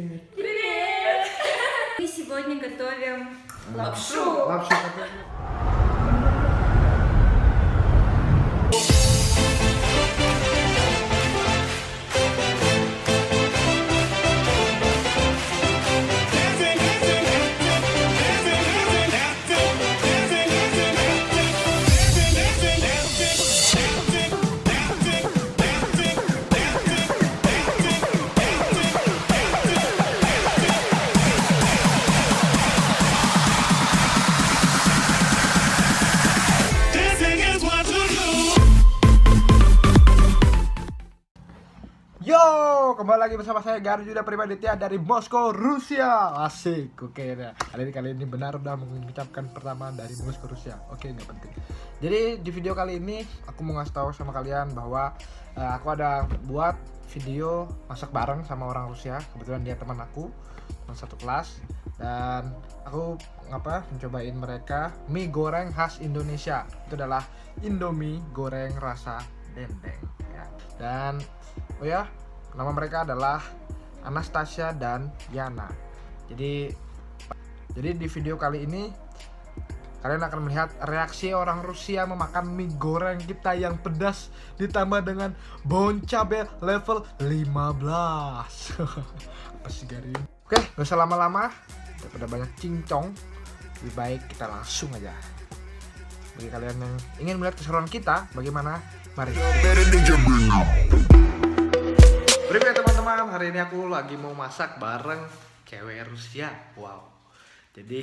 Привет! Мы сегодня готовим лапшу. Лапшу готовим. Yo, kembali lagi bersama saya Garuda Yuda Pribaditya dari Moskow, Rusia. Asik, oke ya. Kali ini benar udah mengucapkan pertama dari Moskow, Rusia. Oke, nggak penting. Jadi di video kali ini aku mau ngasih tahu sama kalian bahwa aku ada buat video masak bareng sama orang Rusia. Kebetulan dia teman aku, teman satu kelas. Dan aku mencobain mereka mie goreng khas Indonesia. Itu adalah Indomie goreng rasa dendeng. Ya. Dan oh ya, nama mereka adalah Anastasia dan Yana. Jadi di video kali ini kalian akan melihat reaksi orang Rusia memakan mie goreng kita yang pedas ditambah dengan bawang cabai level 15. Apa sih Garin? Oke, gak usah lama-lama, daripada banyak cincong, lebih baik kita langsung aja. Bagi kalian yang ingin melihat keseruan kita, bagaimana? Mari. Привет teman-teman, hari ini aku lagi mau masak bareng cewek Rusia. Wow. Jadi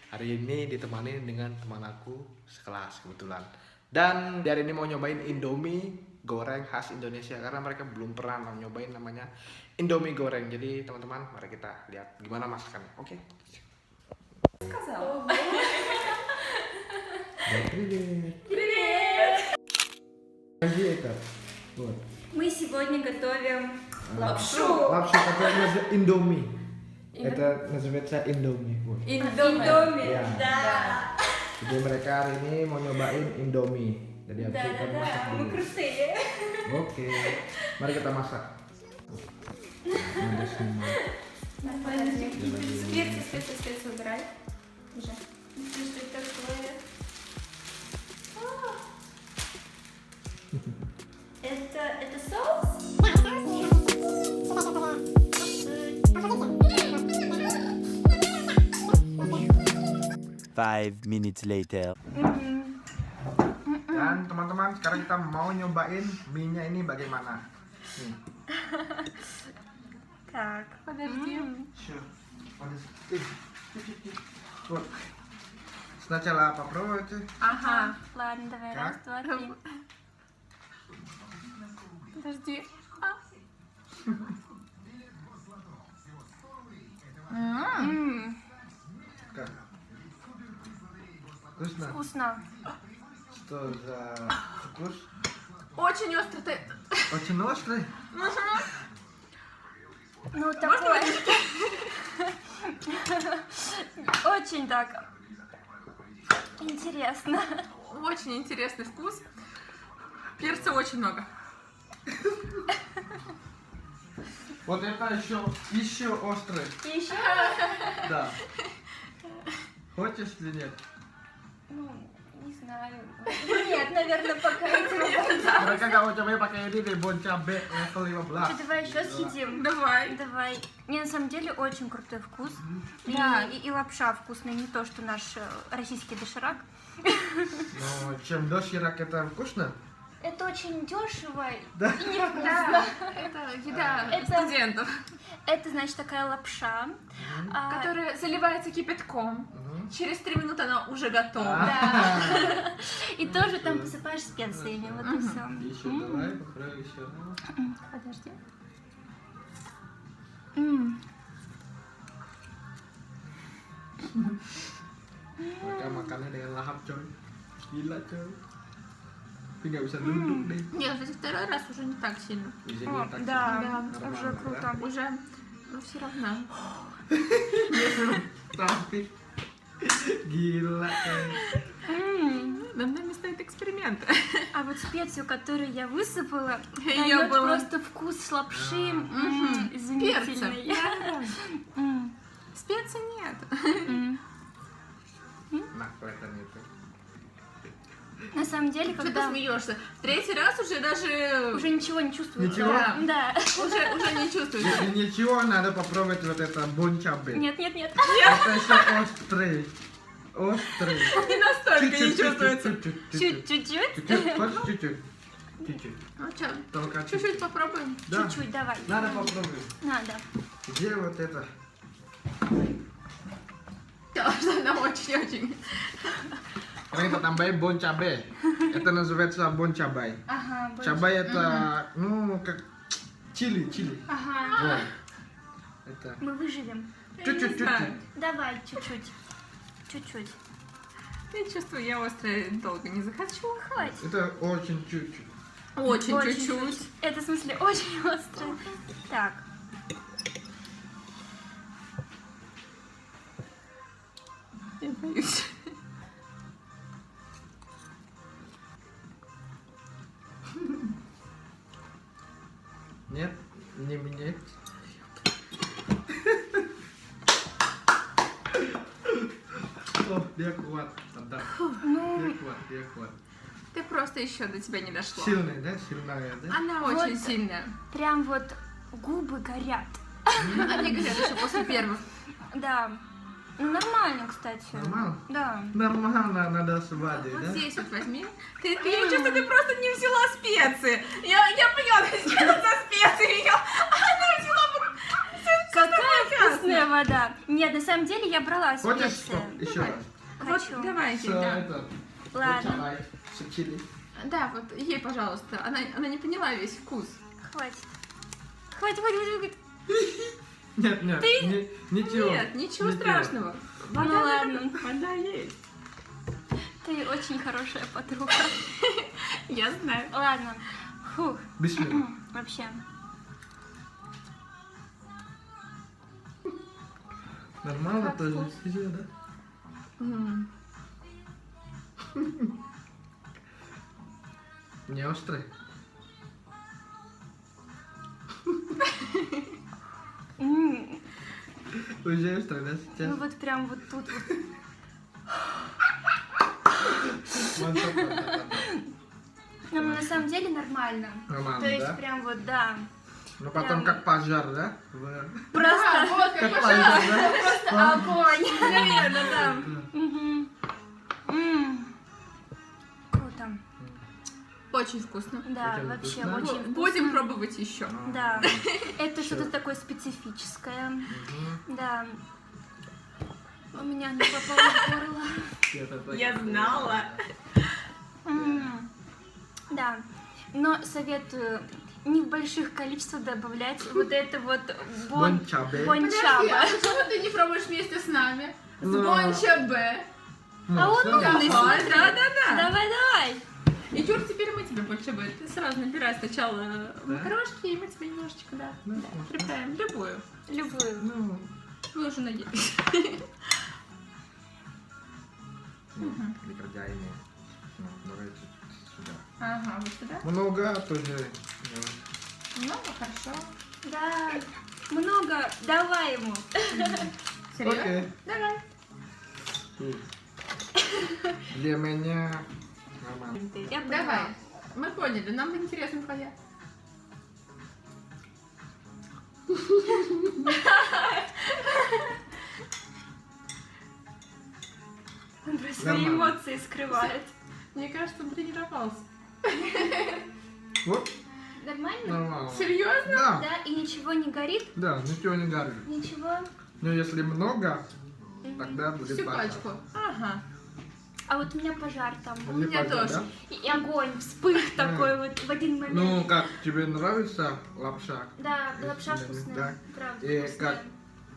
hari ini ditemani dengan teman aku sekelas kebetulan. Dan hari ini mau nyobain Indomie goreng khas Indonesia karena mereka belum pernah nyobain namanya Indomie goreng. Jadi teman-teman, mari kita lihat gimana masakannya. Oke. Сказал. Привет. Привет! Где это? Вот. Мы сегодня готовим лапшу. Лапшу, которая называется Indomie. Это называется Indomie. Вот. Индоми. Iya. Да. Jadi mereka hari ini mau nyobain Indomie. Jadi habis itu kita masak Мы dulu. крутые. Oke, mari kita masak. Ada semua. Специи убирай. Уже. Что это такое? Это соус? 5 minutes later. Dan teman-teman, sekarang kita mau nyobain mie-nya ini bagaimana. Nih. Так, подожди. Вот. Сначала попробуйте. Ага. Ладно, давай. Так. Раз, два, три. Подожди. Как? Вкусно? Вкусно. Что за вкус? Очень острый. Очень острый? Ну, такой. Очень так интересно. Очень интересный вкус. Перца очень много. Вот это еще острый. Еще? Да. Хочешь или нет? Ну, не знаю. Нет, наверное, пока это нет. Mereka gak mau cobain pakai ini deh, bon cabe level 15. Что, давай еще съедим? Давай. Давай. Не, на самом деле очень крутой вкус. Да. И лапша вкусная, не то, что наш российский доширак. Но чем доширак это вкусно? Это очень дешево Да. и невкусно. Да, это еда Это- студентов, Это, значит, такая лапша. которая заливается кипятком. Через 3 минуты она уже готова. Да. И тоже там посыпаешь специями. Вот и все. Еще давай, попробуй еще. Подожди. Mereka makannya dengan lahap coy. Gila coy. Tapi gak bisa duduk deh. Нет, кстати, второй раз уже не так сильно. Bisa О, tak да, nормально, уже да? круто. Уже, но все равно. Tapi gila coy. над нами стоит эксперимент. А вот специю, которую я высыпала, Её дает было- просто вкус лапши. Изумительный. Специй нет. М. На, это не то. На самом деле, Что ты когда смеешься? Третий раз уже даже... уже ничего не чувствуется. Ничего? Да. Уже не чувствуешь. Если ничего, надо попробовать вот это бончабе. Нет, нет, нет. Это еще острый. Острый. Не настолько не чувствуется. Чуть-чуть. Чуть-чуть, просто чуть-чуть. Чуть-чуть. Ну что, Только чуть-чуть попробуем. Да. Чуть-чуть, давай. Надо попробовать. Надо. Где вот это? Что она очень-очень... Kita tambahin bon cabai. Это называется bon cabai. Ага. больше. Cabai это, ну, как чили. Ага. Вот. Это Мы выживем. чуть-чуть. Давай, чуть-чуть. Чуть-чуть. Я чувствую, я острое долго не захочу. Хватит. Это очень чуть-чуть. Очень Очень чуть-чуть. Это в смысле очень остро. Так. Я боюсь. Нет, не менять. О, dia kuat. Mantap. Dia kuat. Ты просто еще до тебя не дошло. Сильный, да? Сильная, да? Она Вот. очень сильная. Прям вот губы горят. Они говорят еще после первых. Да. Ну, нормально, кстати. Нормально? Да. Нормально, надо свадьбе, Вот да? здесь вот возьми. Я чувствую, ты просто не взяла специи. Я поняла, ты сделала со специи. Она взяла Какая вкусная вода. Нет, на самом деле я брала Хочешь специи. еще Давай. раз? Хочу. Вот давайте, С да. это, Ладно. bon cabai, с чили. Да, вот ей, пожалуйста. Она не поняла весь вкус. Хватит. Хватит. Нет, ничего. Нет, ничего страшного. Вода, Ну ладно. Вода есть. Ты очень хорошая подруга. Я знаю. Ладно. Фух. Бисмилlah. Вообще. Нормально Как тоже. вкус? Еще, да? Не острый? М, Уже острый, да, Ну сейчас? вот прям вот тут вот. Мантап. Ну, на самом деле нормально. Нормально, То есть да? прям вот, да. Ну потом как пожар, да? Просто вот Как пожар, да? огонь. Наверное, да. Мгм. М. Круто. Очень вкусно. Да, Очень вообще вкусно. очень вкусно. Будем пробовать еще. Да. Это что-то такое специфическое. Да. У меня не попало в горло. Я знала. М. Да. Но советую не в больших количествах добавлять вот это вот Бончабе. бончаба. почему ты не пробуешь вместе с нами? С Ну. Бончабе. А он умный, Давай, смотри. да. Давай. И Юр, теперь мы тебе Бончабе. Ты сразу набирай сначала макарошки, и мы тебе немножечко, да, приправим. Любую. Любую. Ну, Вы уже наелись. не kerjain ya. Ну, давайте сюда. Ага, вот сюда. Много тоже. Много, хорошо. Да. Много. Давай ему. Серьезно? Окей. Давай. Для меня нормально. Я Давай. поняла. Мы поняли, нам интересна твоя. Он просто свои Нормально. эмоции скрывает. Мне кажется, он тренировался. Вот, Нормально? нормально. Серьезно? Да, Да, и ничего не горит? да, ничего не горит. Ничего. Но если много, тогда будет Всю пожар. пачку. Ага. А вот у меня пожар там. У меня пожар, тоже. да? И огонь, вспых такой вот в один момент. Ну, как тебе нравится лапша? Да, лапша Да, вкусная. да. Правда И вкусная.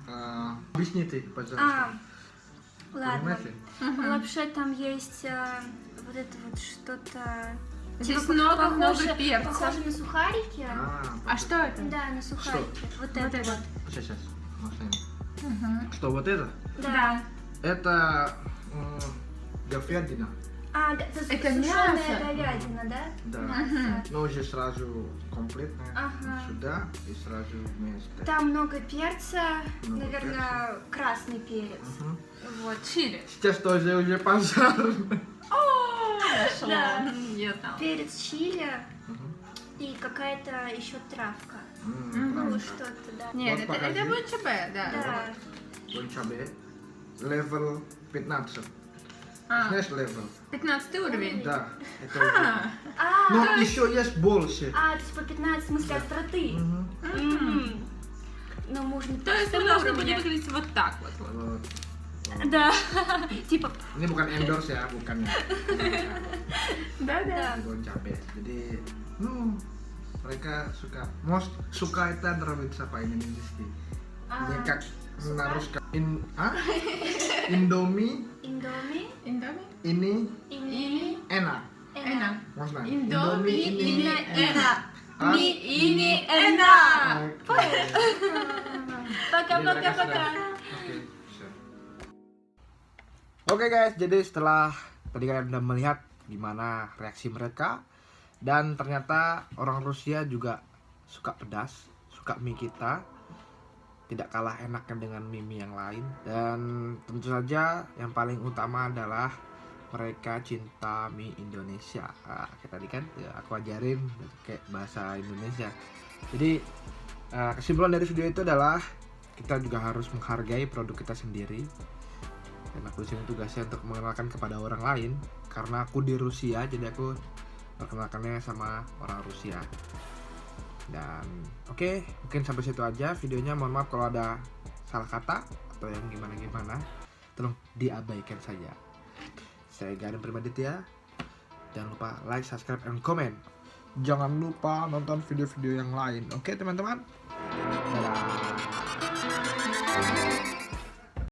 как? Объясни ты, пожалуйста. А, ладно. Понимаете? В лапше там есть вот это вот что-то... Здесь типа много похоже перца. на сухарики. А что это? Да, на сухарики. Вот это вот. Сейчас. Что, вот это? Да. Это говядина. Это сушеная мясо. говядина, да? Да. Мясо. Ну, уже сразу комплектно. Ага. Сюда и сразу вместе. Там много перца, Много наверное, красный перец. Мгм. Вот. Чили. Сейчас тоже уже пожар. О, дошло. Да. Я знала. Перец чили Мгм. и какая-то еще травка. Hmm, Ну, правда. что-то, да. Нет, Вот покажи. это будет ЧБ, да. Да. Bon cabe. Level 15. А, Знаешь level? 15 уровень. Да. Это А, А, Но еще есть больше. то есть по 15 в смысле остроты. Мгм. Мгм. Ну, можно то есть мы должны были выглядеть вот так вот. Вот. Да. Типа, Ini bukan endorse ya, bukan. Да, да. Bon cabe. Jadi, mereka suka itu antara apa ini sih. А, Ini kak menaruhkan Indomie Индоми. Индоми? ini Ini. enak. Эна. Maksudnya Indomie ini enak. Ah? Ini enak. Oke. Пока-пока-пока. Oke, sure. Oke guys, jadi setelah tadi kalian udah melihat gimana reaksi mereka, dan ternyata orang Rusia juga suka pedas, suka mie kita, tidak kalah enaknya dengan mie yang lain. Dan tentu saja yang paling utama adalah mereka cinta mie Indonesia. Nah, kayak tadi kan ya, aku ajarin kayak bahasa Indonesia. Jadi kesimpulan dari video itu adalah kita juga harus menghargai produk kita sendiri. Dan aku di sini tugasnya untuk mengenalkan kepada orang lain, karena aku di Rusia, jadi aku perkenalkannya sama orang Rusia. Dan oke, mungkin sampai situ aja videonya. Mohon maaf kalau ada salah kata atau yang gimana-gimana, tolong diabaikan saja. Saya Garin Primaditya. Jangan lupa like, subscribe, and comment. Jangan lupa nonton video-video yang lain. Oke teman-teman. Dadah.